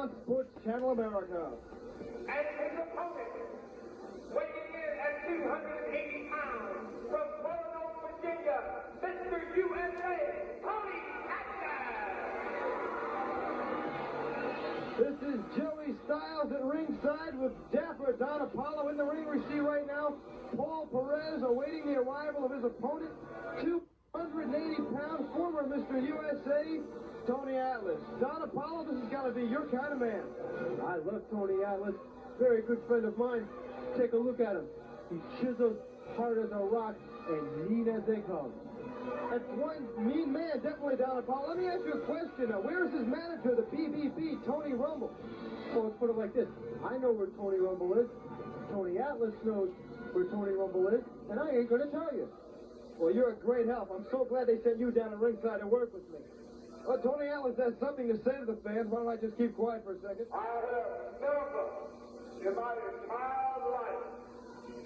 on Sports Channel America. And his opponent, weighing in at 280 pounds, from Roanoke, Virginia, Mr. USA, Tony Atlas. This is Joey Styles at ringside with Dapper Don Apollo in the ring. We see right now Paul Perez awaiting the arrival of his opponent, 280-pound former Mr. USA, Tony Atlas. Don Apollo, this has got to be your kind of man. I love Tony Atlas, very good friend of mine. Take a look at him. He's chiseled, hard as a rock, and mean as they come. That's one mean man, definitely, Don Apollo. Let me ask you a question. Where is his manager, the BBB, Tony Rumble? Well, let's put it like this. I know where Tony Rumble is. Tony Atlas knows where Tony Rumble is, and I ain't going to tell you. Well, you're a great help. I'm so glad they sent you down to ringside to work with me. Well, Tony Atlas has something to say to the fans. Why don't I just keep quiet for a second? I have never in my entire life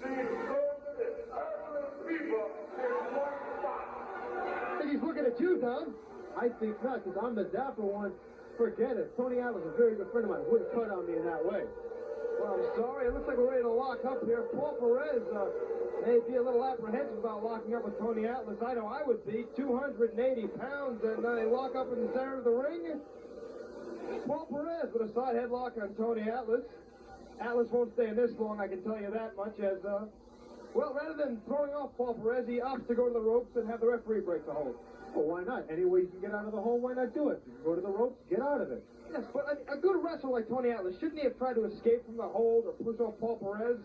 seen so many ugly people in one spot. I think he's looking at you, Don. I think not, because I'm the dapper one. Forget it. Tony Atlas is a very good friend of mine. Wouldn't cut on me in that way. Well, I'm sorry. It looks like we're ready to lock up here. Paul Perez may be a little apprehensive about locking up with Tony Atlas. I know I would be. 280 pounds, and they lock up in the center of the ring. Paul Perez with a side headlock on Tony Atlas. Atlas won't stay in this long, I can tell you that much, as, well, rather than throwing off Paul Perez, he opts to go to the ropes and have the referee break the hold. Well, why not? Any way you can get out of the hold, why not do it? You go to the ropes, get out of it. Yes, but a good wrestler like Tony Atlas, shouldn't he have tried to escape from the hold or push off Paul Perez?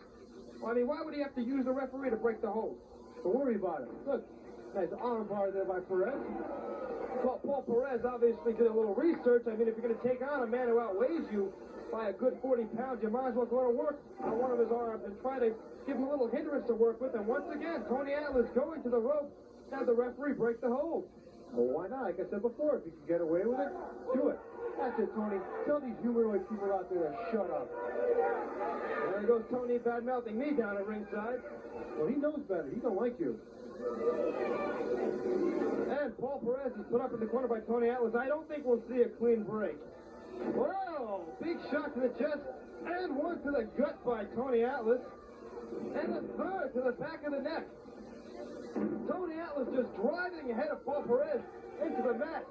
Well, I mean, why would he have to use the referee to break the hold? Don't worry about it. Look, nice arm bar there by Perez. Well, Paul Perez obviously did a little research. I mean, if you're going to take on a man who outweighs you by a good 40 pounds, you might as well go to work on one of his arms and try to give him a little hindrance to work with. And once again, Tony Atlas going to the rope, have the referee break the hold. Well, why not? Like I said before, if you can get away with it, do it. That's it, Tony. Tell these humanoid people out there to shut up. There goes Tony bad-mouthing me down at ringside. Well, he knows better. He don't like you. And Paul Perez is put up in the corner by Tony Atlas. I don't think we'll see a clean break. Whoa! Big shot to the chest, and one to the gut by Tony Atlas. And a third to the back of the neck. Tony Atlas just driving ahead of Paul Perez into the mat.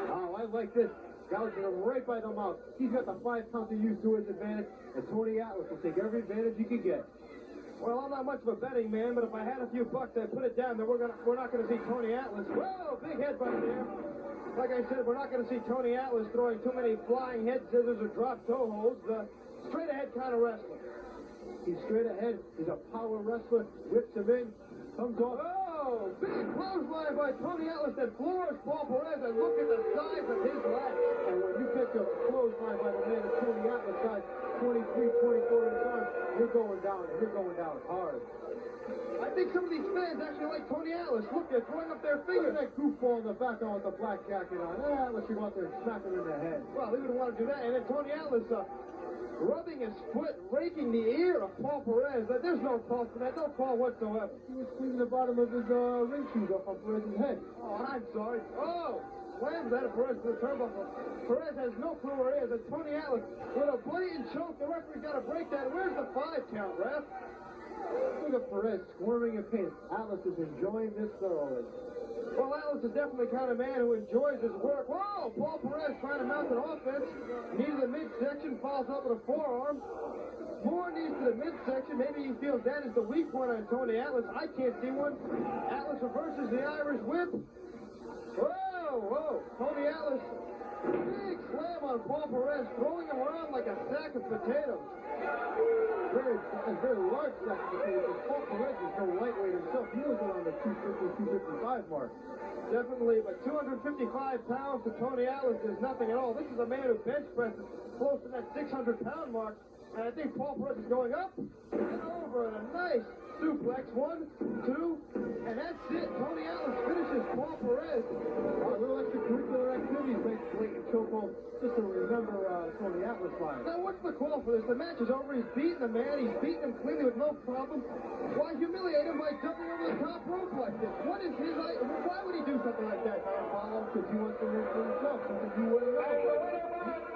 Oh, I like this. Gouging him right by the mouth. He's got the 5 count to use to his advantage, and Tony Atlas will take every advantage he can get. Well, I'm not much of a betting man, but if I had a few bucks, I'd put it down that we're not going to see Tony Atlas. Whoa, big headbutt there. Like I said, we're not going to see Tony Atlas throwing too many flying head scissors or drop toe holds. Straight ahead kind of wrestling. He's straight ahead. He's a power wrestler. Whips him in. Comes off. Oh, big clothesline by Tony Atlas that floors Paul Perez, and look at the size of his lat. And when you catch a clothesline by the man of Tony Atlas size, 23, 24 inch arms, you're going down, and you're going down hard. I think some of these fans actually like Tony Atlas. Look, they're throwing up their fingers. That goofball in the back on with the black jacket on. Atlas, you go out there and smack him in the head. Well, he wouldn't want to do that. And then Tony Atlas, rubbing his foot, raking the ear of Paul Perez. There's no call for that, no call whatsoever. He was cleaning the bottom of his ring shoes off on Perez's head. Oh, I'm sorry. Oh, slams that at Perez to the turnbuckle. Perez has no clue where he is. And Tony Atlas with a blatant choke. The referee's got to break that. Where's the 5 count, ref? Look at Perez squirming in pain. Atlas is enjoying this thoroughly. Well, Atlas is definitely the kind of man who enjoys his work. Whoa! Paul Perez trying to mount an offense. Knee to the midsection, falls up with a forearm. More knees to the midsection. Maybe he feels that is the weak point on Tony Atlas. I can't see one. Atlas reverses the Irish whip. Whoa, whoa. Tony Atlas, big slam on Paul Perez, throwing him around like a sack of potatoes. Very large sack of potatoes. Paul Perez is no lightweight himself. He was around the 250, 255 mark. Definitely, but 255 pounds to Tony Atlas is nothing at all. This is a man who bench presses close to that 600-pound mark. And I think Paul Perez is going up and over, and a nice suplex. 1, 2, and that's it. Tony Atlas finishes Paul Perez. A little extracurricular activities makes blatant chokehold just to remember Tony Atlas by. Now, what's the call for this? The match is over. He's beaten the man. He's beaten him cleanly with no problem. Why humiliate him by jumping over the top rope like this? What is his idea? Why would he do something like that, Don Apollo? Because he wants to win for himself, something you wouldn't know.